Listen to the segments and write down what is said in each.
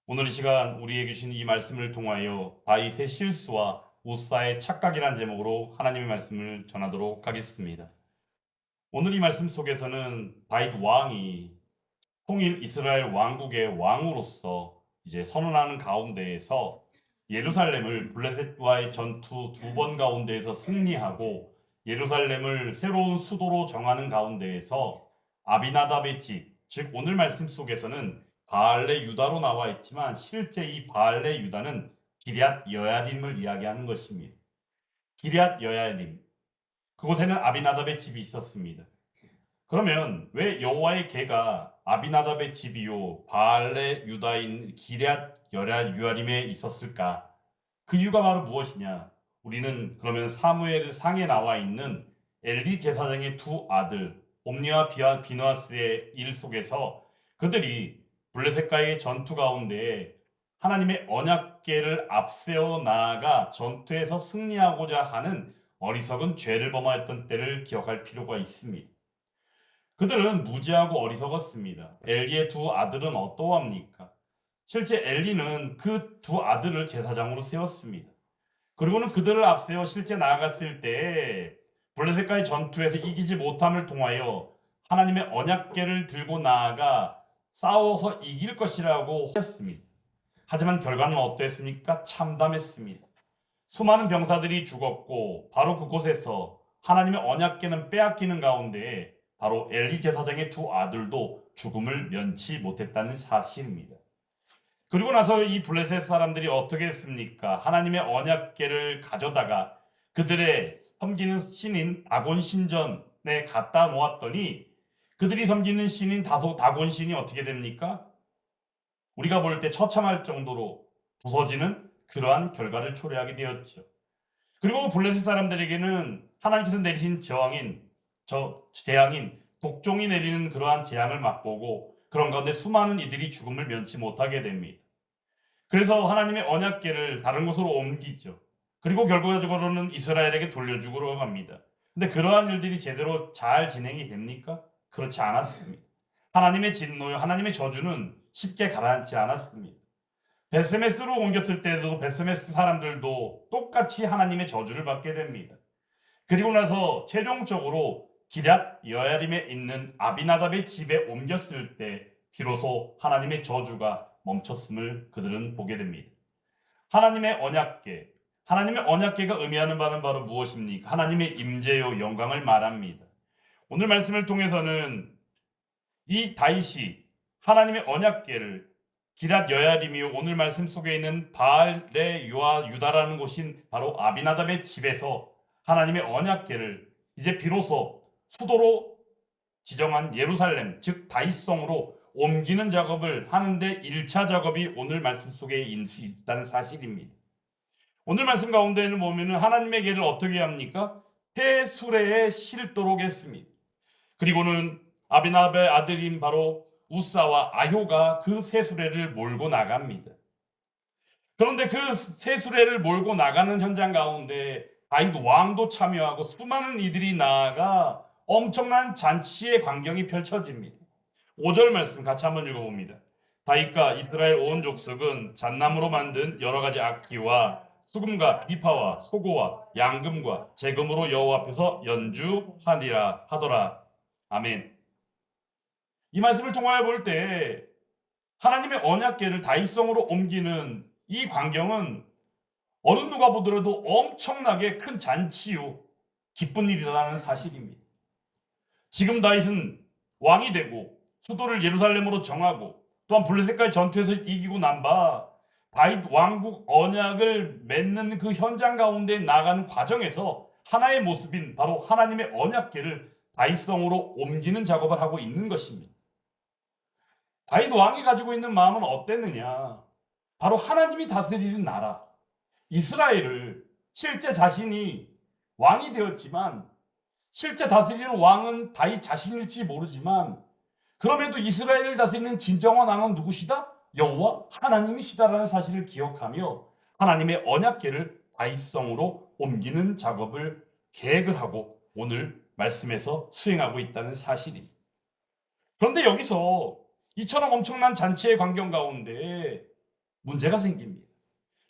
오늘 이 시간 우리에게 주신 이 말씀을 통하여 다윗의 실수와 우사의 착각이란 제목으로 하나님의 말씀을 전하도록 하겠습니다. 오늘 이 말씀 속에서는 다윗 왕이 통일 이스라엘 왕국의 왕으로서 이제 선언하는 가운데에서 예루살렘을 블레셋과의 전투 두 번 가운데에서 승리하고 예루살렘을 새로운 수도로 정하는 가운데에서 아비나답의 집, 즉 오늘 말씀 속에서는 바알레 유다로 나와 있지만 실제 이 바알레 유다는 기럇 여야림을 이야기하는 것입니다. 기럇 여야림, 그곳에는 아비나답의 집이 있었습니다. 그러면 왜 여호와의 궤가 아비나답의 집이요 바알레 유다인 기럇 여야림에 있었을까? 그 이유가 바로 무엇이냐? 우리는 그러면 사무엘 상에 나와 있는 엘리 제사장의 두 아들 옴니와 비너하스의 일 속에서 그들이 블레셋과의 전투 가운데 하나님의 언약궤를 앞세워 나아가 전투에서 승리하고자 하는 어리석은 죄를 범하였던 때를 기억할 필요가 있습니다. 그들은 무지하고 어리석었습니다. 엘리의 두 아들은 어떠합니까? 실제 엘리는 그 두 아들을 제사장으로 세웠습니다. 그리고는 그들을 앞세워 실제 나아갔을 때 블레셋과의 전투에서 이기지 못함을 통하여 하나님의 언약궤를 들고 나아가 싸워서 이길 것이라고 했습니다. 하지만 결과는 어땠습니까? 참담했습니다. 수많은 병사들이 죽었고 바로 그곳에서 하나님의 언약궤는 빼앗기는 가운데 바로 엘리 제사장의 두 아들도 죽음을 면치 못했다는 사실입니다. 그리고 나서 이 블레셋 사람들이 어떻게 했습니까? 하나님의 언약궤를 가져다가 그들의 섬기는 신인 다곤 신전에 갖다 놓았더니 그들이 섬기는 신인 다곤 신이 어떻게 됩니까? 우리가 볼 때 처참할 정도로 부서지는 그러한 결과를 초래하게 되었죠. 그리고 블레셋 사람들에게는 하나님께서 내리신 재앙인 독종이 내리는 그러한 재앙을 맛보고 그런 가운데 수많은 이들이 죽음을 면치 못하게 됩니다. 그래서 하나님의 언약궤를 다른 곳으로 옮기죠. 그리고 결과적으로는 이스라엘에게 돌려주고 합니다. 근데 그러한 일들이 제대로 잘 진행이 됩니까? 그렇지 않았습니다. 하나님의 진노요, 하나님의 저주는 쉽게 가라앉지 않았습니다. 베스메스로 옮겼을 때도 베스메스 사람들도 똑같이 하나님의 저주를 받게 됩니다. 그리고 나서 최종적으로 기럇 여야림에 있는 아비나답의 집에 옮겼을 때 비로소 하나님의 저주가 멈췄음을 그들은 보게 됩니다. 하나님의 언약궤, 하나님의 언약궤가 의미하는 바는 바로 무엇입니까? 하나님의 임재요 영광을 말합니다. 오늘 말씀을 통해서는 이 다윗이 하나님의 언약궤를 기럇 여야림이요 오늘 말씀 속에 있는 바알레 유다라는 곳인 바로 아비나답의 집에서 하나님의 언약궤를 이제 비로소 수도로 지정한 예루살렘 즉 다윗성으로 옮기는 작업을 하는데 1차 작업이 오늘 말씀 속에 있다는 사실입니다. 오늘 말씀 가운데는 보면 하나님의 궤를 어떻게 합니까? 폐수레에 실도록 했습니다. 그리고는 아비나답의 아들인 바로 우사와 아효가 그 쇠수레를 몰고 나갑니다. 그런데 그 쇠수레를 몰고 나가는 현장 가운데 다윗 왕도 참여하고 수많은 이들이 나아가 엄청난 잔치의 광경이 펼쳐집니다. 5절 말씀 같이 한번 읽어봅니다. 다윗과 이스라엘 온 족속은 잣나무로 만든 여러 가지 악기와 수금과 비파와 소고와 양금과 재금으로 여호와 앞에서 연주하리라 하더라. 아멘. 이 말씀을 통하여 볼 때 하나님의 언약궤를 다윗성으로 옮기는 이 광경은 어느 누가 보더라도 엄청나게 큰 잔치요 기쁜 일이라는 사실입니다. 지금 다윗은 왕이 되고 수도를 예루살렘으로 정하고 또한 블레셋과의 전투에서 이기고 난 바 다윗 왕국 언약을 맺는 그 현장 가운데 나가는 과정에서 하나의 모습인 바로 하나님의 언약궤를 다윗성으로 옮기는 작업을 하고 있는 것입니다. 다윗 왕이 가지고 있는 마음은 어땠느냐? 바로 하나님이 다스리는 나라 이스라엘을 실제 자신이 왕이 되었지만 실제 다스리는 왕은 다윗 자신일지 모르지만 그럼에도 이스라엘을 다스리는 진정한 왕은 누구시다? 여호와 하나님이시다라는 사실을 기억하며 하나님의 언약궤를 다윗성으로 옮기는 작업을 계획을 하고 오늘 말씀에서 수행하고 있다는 사실입니다. 그런데 여기서 이처럼 엄청난 잔치의 광경 가운데 문제가 생깁니다.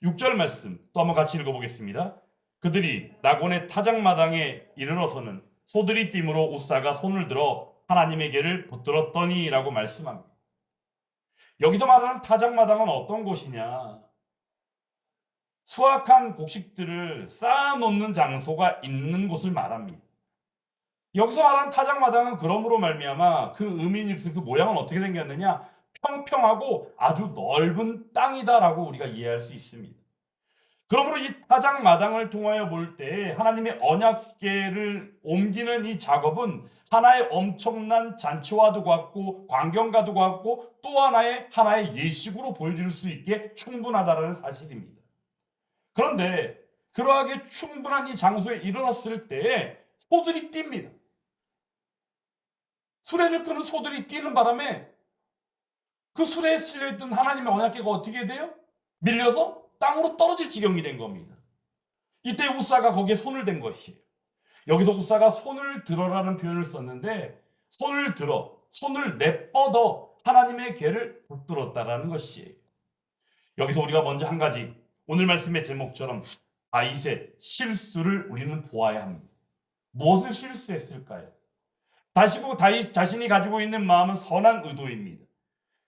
6절 말씀 또 한번 같이 읽어보겠습니다. 그들이 나곤의 타작마당에 이르러서는 소들이 띠므로 우사가 손을 들어 하나님에게를 붙들었더니 라고 말씀합니다. 여기서 말하는 타작마당은 어떤 곳이냐? 수확한 곡식들을 쌓아놓는 장소가 있는 곳을 말합니다. 여기서 말하는 타작마당은 그러므로 말미암아 그 의미즉슨 그 모양은 어떻게 생겼느냐? 평평하고 아주 넓은 땅이다라고 우리가 이해할 수 있습니다. 그러므로 이 타작마당을 통하여 볼 때 하나님의 언약궤를 옮기는 이 작업은 하나의 엄청난 잔치와도 같고 광경과도 같고 또 하나의 예식으로 보여줄 수 있게 충분하다는 사실입니다. 그런데 그러하게 충분한 이 장소에 이르렀을 때 소들이 뜁니다. 수레를 끄는 소들이 뛰는 바람에 그 수레에 실려있던 하나님의 언약궤가 어떻게 돼요? 밀려서 땅으로 떨어질 지경이 된 겁니다. 이때 우사가 거기에 손을 댄 것이에요. 여기서 우사가 손을 들어라는 표현을 썼는데 손을 들어, 손을 내뻗어 하나님의 궤를 붙들었다라는 것이에요. 여기서 우리가 먼저 한 가지 오늘 말씀의 제목처럼 다윗의 실수를 우리는 보아야 합니다. 무엇을 실수했을까요? 다시고 다윗 자신이 가지고 있는 마음은 선한 의도입니다.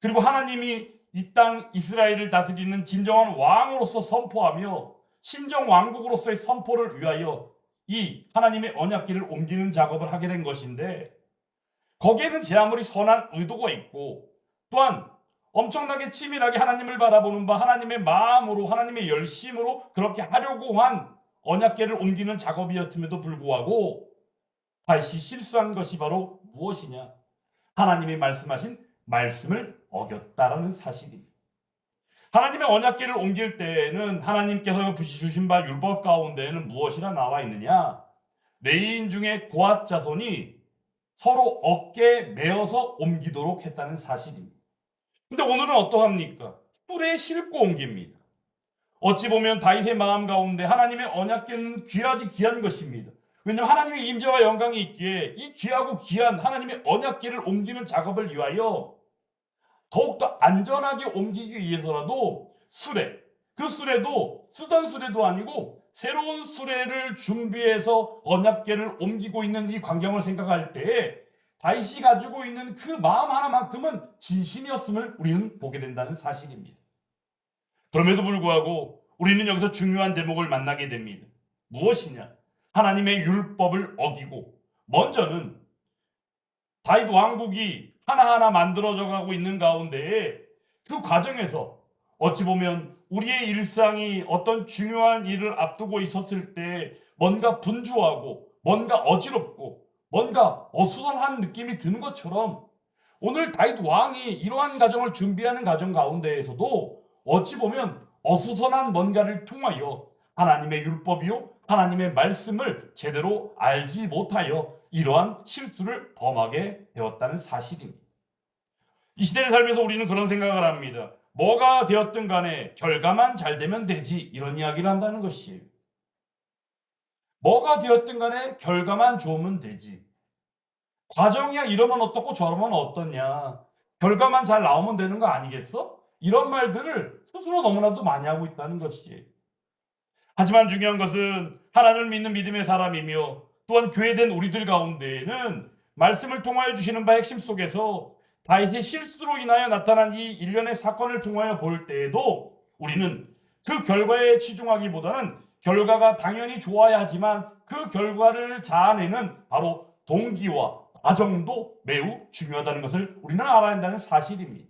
그리고 하나님이 이 땅 이스라엘을 다스리는 진정한 왕으로서 선포하며 신정 왕국으로서의 선포를 위하여 이 하나님의 언약궤를 옮기는 작업을 하게 된 것인데 거기에는 제 아무리 선한 의도가 있고 또한 엄청나게 치밀하게 하나님을 바라보는 바 하나님의 마음으로 하나님의 열심으로 그렇게 하려고 한 언약궤를 옮기는 작업이었음에도 불구하고 다시 실수한 것이 바로 무엇이냐? 하나님이 말씀하신 말씀을 어겼다라는 사실입니다. 하나님의 언약궤를 옮길 때에는 하나님께서 주신 바 율법 가운데에는 무엇이라 나와 있느냐? 레위인 중에 고앗 자손이 서로 어깨에 메어서 옮기도록 했다는 사실입니다. 근데 오늘은 어떠합니까? 뿔에 싣고 옮깁니다. 어찌 보면 다윗의 마음 가운데 하나님의 언약궤는 귀하디 귀한 것입니다. 왜냐하면 하나님의 임재와 영광이 있기에 이 귀하고 귀한 하나님의 언약궤를 옮기는 작업을 위하여 더욱더 안전하게 옮기기 위해서라도 그 수레도 쓰던 수레도 아니고 새로운 수레를 준비해서 언약궤를 옮기고 있는 이 광경을 생각할 때에 다윗이 가지고 있는 그 마음 하나만큼은 진심이었음을 우리는 보게 된다는 사실입니다. 그럼에도 불구하고 우리는 여기서 중요한 대목을 만나게 됩니다. 무엇이냐? 하나님의 율법을 어기고 먼저는 다윗 왕국이 하나하나 만들어져 가고 있는 가운데에 그 과정에서 어찌 보면 우리의 일상이 어떤 중요한 일을 앞두고 있었을 때 뭔가 분주하고 뭔가 어지럽고 뭔가 어수선한 느낌이 드는 것처럼 오늘 다윗 왕이 이러한 과정을 준비하는 과정 가운데에서도 어찌 보면 어수선한 뭔가를 통하여 하나님의 율법이요 하나님의 말씀을 제대로 알지 못하여 이러한 실수를 범하게 되었다는 사실입니다. 이 시대를 살면서 우리는 그런 생각을 합니다. 뭐가 되었든 간에 결과만 잘 되면 되지 이런 이야기를 한다는 것이에요. 뭐가 되었든 간에 결과만 좋으면 되지. 과정이야 이러면 어떻고 저러면 어떠냐. 결과만 잘 나오면 되는 거 아니겠어? 이런 말들을 스스로 너무나도 많이 하고 있다는 것이에요. 하지만 중요한 것은 하나님을 믿는 믿음의 사람이며 또한 교회된 우리들 가운데에는 말씀을 통하여 주시는 바 핵심 속에서 다윗의 실수로 인하여 나타난 이 일련의 사건을 통하여 볼 때에도 우리는 그 결과에 치중하기보다는 결과가 당연히 좋아야 하지만 그 결과를 자아내는 바로 동기와 과정도 매우 중요하다는 것을 우리는 알아야 한다는 사실입니다.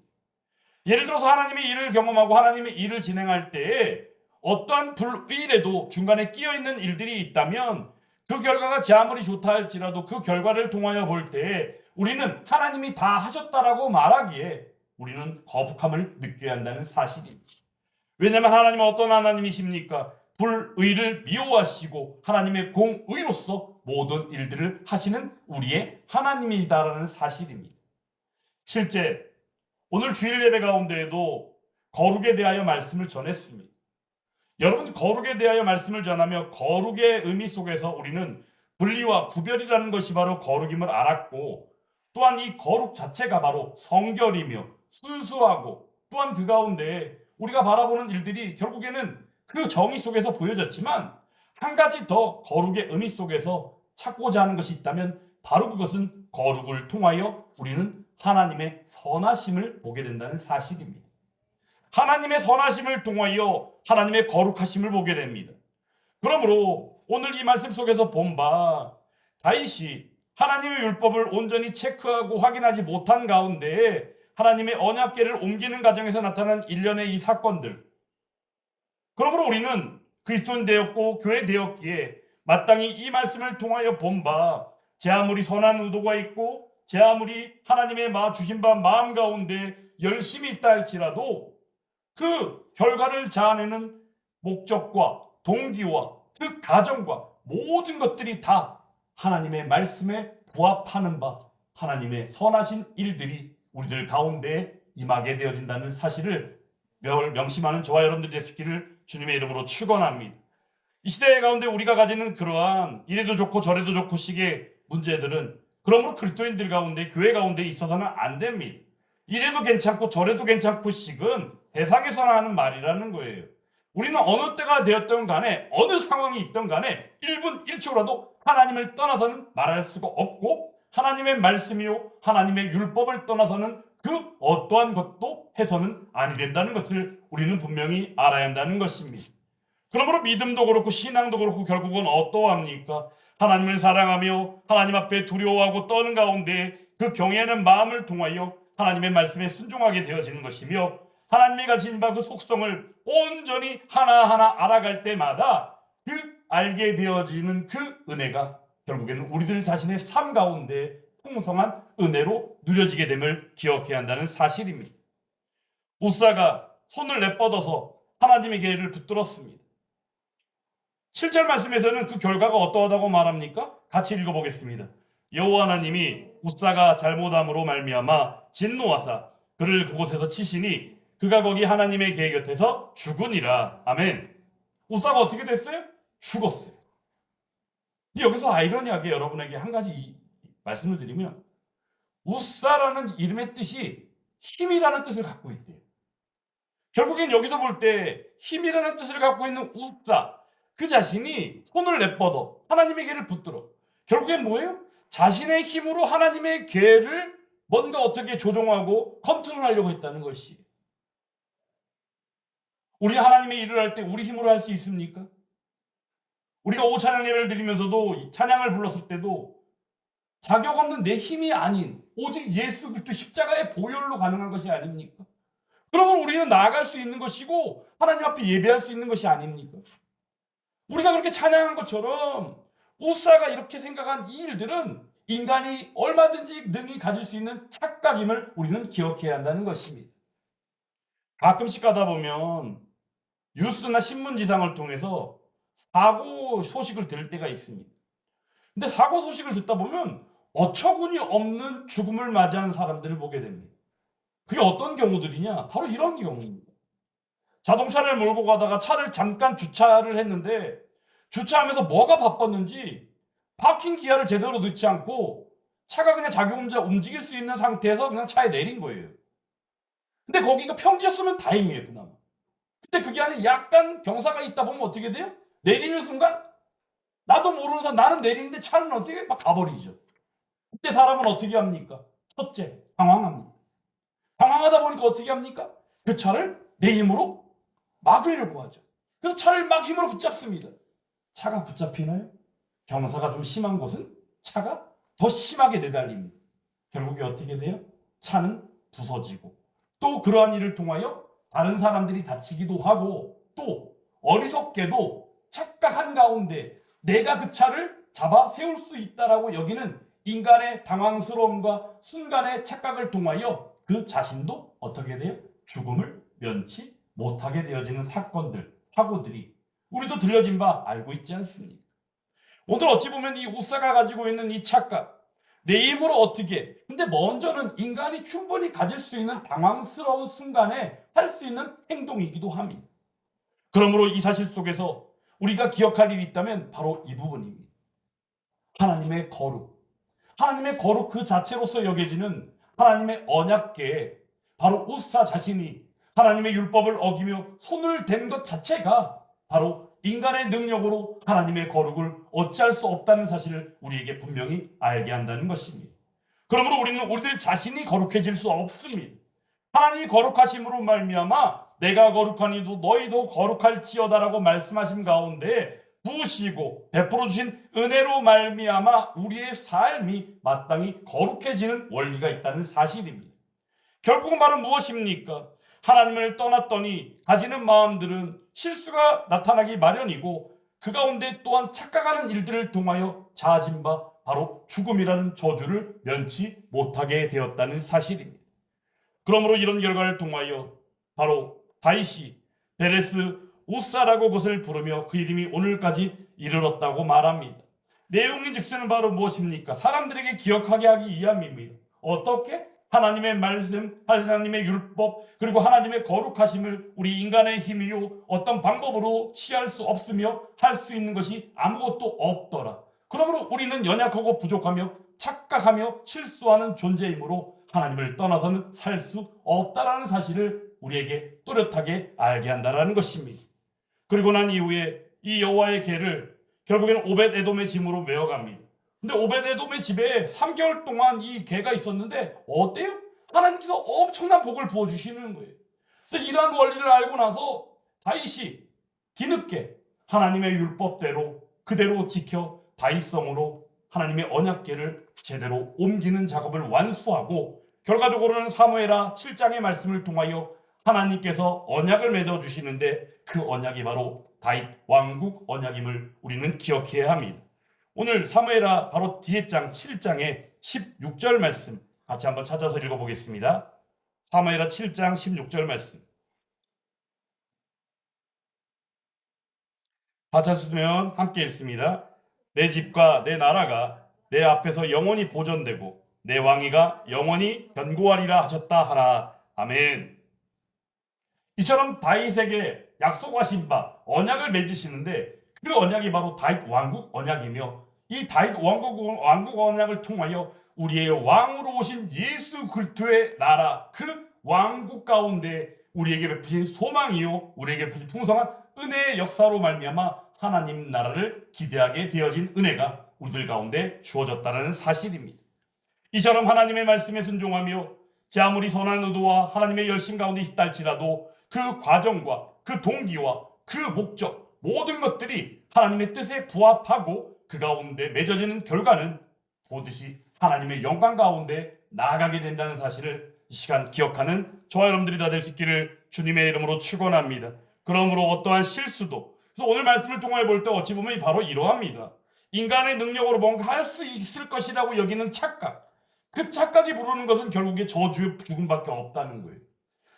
예를 들어서 하나님의 일을 경험하고 하나님의 일을 진행할 때에 어떠한 불의라도 중간에 끼어있는 일들이 있다면 그 결과가 제 아무리 좋다 할지라도 그 결과를 통하여 볼 때 우리는 하나님이 다 하셨다라고 말하기에 우리는 거북함을 느껴야 한다는 사실입니다. 왜냐하면 하나님은 어떤 하나님이십니까? 불의를 미워하시고 하나님의 공의로서 모든 일들을 하시는 우리의 하나님이다라는 사실입니다. 실제 오늘 주일 예배 가운데에도 거룩에 대하여 말씀을 전했습니다. 여러분 거룩에 대하여 말씀을 전하며 거룩의 의미 속에서 우리는 분리와 구별이라는 것이 바로 거룩임을 알았고 또한 이 거룩 자체가 바로 성결이며 순수하고 또한 그 가운데 우리가 바라보는 일들이 결국에는 그 정의 속에서 보여졌지만 한 가지 더 거룩의 의미 속에서 찾고자 하는 것이 있다면 바로 그것은 거룩을 통하여 우리는 하나님의 선하심을 보게 된다는 사실입니다. 하나님의 선하심을 통하여 하나님의 거룩하심을 보게 됩니다. 그러므로 오늘 이 말씀 속에서 본 바 다윗이 하나님의 율법을 온전히 체크하고 확인하지 못한 가운데 하나님의 언약궤를 옮기는 과정에서 나타난 일련의 이 사건들, 그러므로 우리는 그리스도인 되었고 교회 되었기에 마땅히 이 말씀을 통하여 본 바 제 아무리 선한 의도가 있고 제 아무리 하나님의 주신 바 마음 가운데 열심히 있다 할지라도 그 결과를 자아내는 목적과 동기와 그 가정과 모든 것들이 다 하나님의 말씀에 부합하는 바 하나님의 선하신 일들이 우리들 가운데 임하게 되어진다는 사실을 명심하는 저와 여러분들이 되시기를 주님의 이름으로 축원합니다. 이 시대 가운데 우리가 가지는 그러한 이래도 좋고 저래도 좋고 식의 문제들은 그러므로 그리스도인들 가운데 교회 가운데 있어서는 안 됩니다. 이래도 괜찮고 저래도 괜찮고 식은 대상에서나 하는 말이라는 거예요. 우리는 어느 때가 되었던 간에 어느 상황이 있던 간에 1분 1초라도 하나님을 떠나서는 말할 수가 없고 하나님의 말씀이요 하나님의 율법을 떠나서는 그 어떠한 것도 해서는 아니 된다는 것을 우리는 분명히 알아야 한다는 것입니다. 그러므로 믿음도 그렇고 신앙도 그렇고 결국은 어떠합니까? 하나님을 사랑하며 하나님 앞에 두려워하고 떠는 가운데 그 경외하는 마음을 통하여 하나님의 말씀에 순종하게 되어지는 것이며 하나님이 가진 바 그 속성을 온전히 하나하나 알아갈 때마다 그 알게 되어지는 그 은혜가 결국에는 우리들 자신의 삶 가운데 풍성한 은혜로 누려지게 됨을 기억해야 한다는 사실입니다. 우사가 손을 내뻗어서 하나님의 계를 붙들었습니다. 7절 말씀에서는 그 결과가 어떠하다고 말합니까? 같이 읽어보겠습니다. 여호와 하나님이 우사가 잘못함으로 말미암아 진노하사 그를 그곳에서 치시니 그가 거기 하나님의 궤 곁에서 죽으니라. 아멘. 우사가 어떻게 됐어요? 죽었어요. 여기서 아이러니하게 여러분에게 한 가지 말씀을 드리면 우사라는 이름의 뜻이 힘이라는 뜻을 갖고 있대요. 결국엔 여기서 볼 때 힘이라는 뜻을 갖고 있는 우사, 그 자신이 손을 내뻗어 하나님의 궤를 붙들어 결국엔 뭐예요? 자신의 힘으로 하나님의 궤를 뭔가 어떻게 조종하고 컨트롤하려고 했다는 것이. 우리 하나님의 일을 할 때 우리 힘으로 할 수 있습니까? 우리가 오찬양 예배를 드리면서도 찬양을 불렀을 때도 자격 없는 내 힘이 아닌 오직 예수 그리스도 십자가의 보혈로 가능한 것이 아닙니까? 그러면 우리는 나아갈 수 있는 것이고 하나님 앞에 예배할 수 있는 것이 아닙니까? 우리가 그렇게 찬양한 것처럼 우사가 이렇게 생각한 이 일들은 인간이 얼마든지 능히 가질 수 있는 착각임을 우리는 기억해야 한다는 것입니다. 가끔씩 가다 보면 뉴스나 신문지상을 통해서 사고 소식을 들을 때가 있습니다. 근데 사고 소식을 듣다 보면 어처구니 없는 죽음을 맞이하는 사람들을 보게 됩니다. 그게 어떤 경우들이냐? 바로 이런 경우입니다. 자동차를 몰고 가다가 차를 잠깐 주차를 했는데 주차하면서 뭐가 바빴는지 파킹 기아를 제대로 넣지 않고 차가 그냥 자기 혼자 움직일 수 있는 상태에서 그냥 차에 내린 거예요. 근데 거기가 평지였으면 다행이에요, 그나마. 근데 그게 아니라 약간 경사가 있다 보면 어떻게 돼요? 내리는 순간 나도 모르면서 나는 내리는데 차는 어떻게 막 가버리죠. 그때 사람은 어떻게 합니까? 첫째, 당황합니다. 당황하다 보니까 어떻게 합니까? 그 차를 내 힘으로 막으려고 하죠. 그래서 차를 막 힘으로 붙잡습니다. 차가 붙잡히나요? 경사가 좀 심한 곳은 차가 더 심하게 내달립니다. 결국에 어떻게 돼요? 차는 부서지고 또 그러한 일을 통하여 다른 사람들이 다치기도 하고 또 어리석게도 착각한 가운데 내가 그 차를 잡아 세울 수 있다라고 여기는 인간의 당황스러움과 순간의 착각을 통하여 그 자신도 어떻게 돼요? 죽음을 면치 못하게 되어지는 사건들, 사고들이 우리도 들려진 바 알고 있지 않습니까? 오늘 어찌 보면 이 우사가 가지고 있는 이 착각, 내 힘으로 어떻게, 근데 먼저는 인간이 충분히 가질 수 있는 당황스러운 순간에 할 수 있는 행동이기도 합니다. 그러므로 이 사실 속에서 우리가 기억할 일이 있다면 바로 이 부분입니다. 하나님의 거룩, 하나님의 거룩 그 자체로서 여겨지는 하나님의 언약궤에 바로 우사 자신이 하나님의 율법을 어기며 손을 댄 것 자체가 바로 인간의 능력으로 하나님의 거룩을 어찌할 수 없다는 사실을 우리에게 분명히 알게 한다는 것입니다. 그러므로 우리는 우리들 자신이 거룩해질 수 없습니다. 하나님이 거룩하심으로 말미암아 내가 거룩하니도 너희도 거룩할지어다라고 말씀하신 가운데 부으시고 베풀어 주신 은혜로 말미암아 우리의 삶이 마땅히 거룩해지는 원리가 있다는 사실입니다. 결국 말은 무엇입니까? 하나님을 떠났더니 가지는 마음들은 실수가 나타나기 마련이고 그 가운데 또한 착각하는 일들을 통하여 자아진 바 바로 죽음이라는 저주를 면치 못하게 되었다는 사실입니다. 그러므로 이런 결과를 통하여 바로 다윗이 베레스 우사라고 그것을 부르며 그 이름이 오늘까지 이르렀다고 말합니다. 내용인 즉슨 바로 무엇입니까? 사람들에게 기억하게 하기 위함입니다. 어떻게? 하나님의 말씀, 하나님의 율법, 그리고 하나님의 거룩하심을 우리 인간의 힘이요 어떤 방법으로 취할 수 없으며 할 수 있는 것이 아무것도 없더라. 그러므로 우리는 연약하고 부족하며 착각하며 실수하는 존재이므로 하나님을 떠나서는 살 수 없다라는 사실을 우리에게 또렷하게 알게 한다는 것입니다. 그리고 난 이후에 이 여호와의 궤를 결국에는 오벳 에돔의 짐으로 메어갑니다. 근데 오벳 에돔의 집에 3개월 동안 이 궤가 있었는데 어때요? 하나님께서 엄청난 복을 부어주시는 거예요. 그래서 이러한 원리를 알고 나서 다윗이 뒤늦게 하나님의 율법대로 그대로 지켜 다윗성으로 하나님의 언약궤를 제대로 옮기는 작업을 완수하고 결과적으로는 사무엘하 7장의 말씀을 통하여 하나님께서 언약을 맺어주시는데 그 언약이 바로 다윗 왕국 언약임을 우리는 기억해야 합니다. 오늘 사무엘하 바로 뒤에 장 7장의 16절 말씀 같이 한번 찾아서 읽어보겠습니다. 사무엘하 7장 16절 말씀. 다 찾으시면 함께 읽습니다. 내 집과 내 나라가 내 앞에서 영원히 보존되고 내 왕위가 영원히 견고하리라 하셨다 하라. 아멘. 이처럼 다윗에게 약속하신 바 언약을 맺으시는데 그 언약이 바로 다윗 왕국 언약이며 이 다윗 왕국 언약을 통하여 우리의 왕으로 오신 예수 그리스도의 나라 그 왕국 가운데 우리에게 베푸신 소망이요 우리에게 베푸신 풍성한 은혜의 역사로 말미암아 하나님 나라를 기대하게 되어진 은혜가 우리들 가운데 주어졌다는 사실입니다. 이처럼 하나님의 말씀에 순종하며 제 아무리 선한 의도와 하나님의 열심 가운데 있다 할지라도 그 과정과 그 동기와 그 목적 모든 것들이 하나님의 뜻에 부합하고 그 가운데 맺어지는 결과는 보듯이 하나님의 영광 가운데 나아가게 된다는 사실을 이 시간 기억하는 저와 여러분들이 다 될 수 있기를 주님의 이름으로 축원합니다. 그러므로 어떠한 실수도 그래서 오늘 말씀을 통해 볼 때 어찌 보면 바로 이러합니다. 인간의 능력으로 뭔가 할 수 있을 것이라고 여기는 착각. 그 착각이 부르는 것은 결국에 저주의 죽음밖에 없다는 거예요.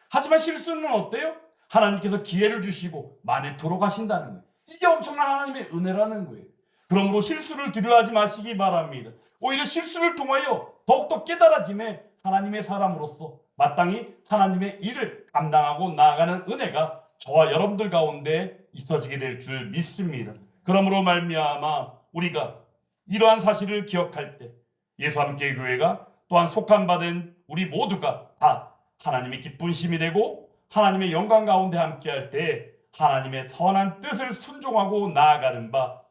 하지만 실수는 어때요? 하나님께서 기회를 주시고 만회토록 하신다는 거예요. 이게 엄청난 하나님의 은혜라는 거예요. 그러므로 실수를 두려워하지 마시기 바랍니다. 오히려 실수를 통하여 더욱더 깨달아짐에 하나님의 사람으로서 마땅히 하나님의 일을 감당하고 나아가는 은혜가 저와 여러분들 가운데 있어지게 될 줄 믿습니다. 그러므로 말미암아 우리가 이러한 사실을 기억할 때 예수 함께 교회가 또한 속한 바된 우리 모두가 다 하나님의 기쁜 심이 되고 하나님의 영광 가운데 함께할 때 하나님의 선한 뜻을 순종하고 나아가는 바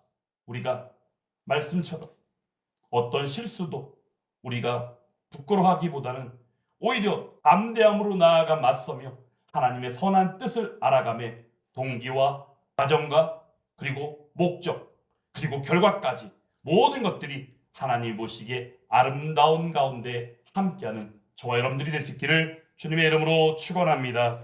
우리가 말씀처럼 어떤 실수도 우리가 부끄러워하기보다는 오히려 담대함으로 나아가 맞서며 하나님의 선한 뜻을 알아가며 동기와 과정과 그리고 목적 그리고 결과까지 모든 것들이 하나님이 보시기에 아름다운 가운데 함께하는 저와 여러분들이 될 수 있기를 주님의 이름으로 축원합니다.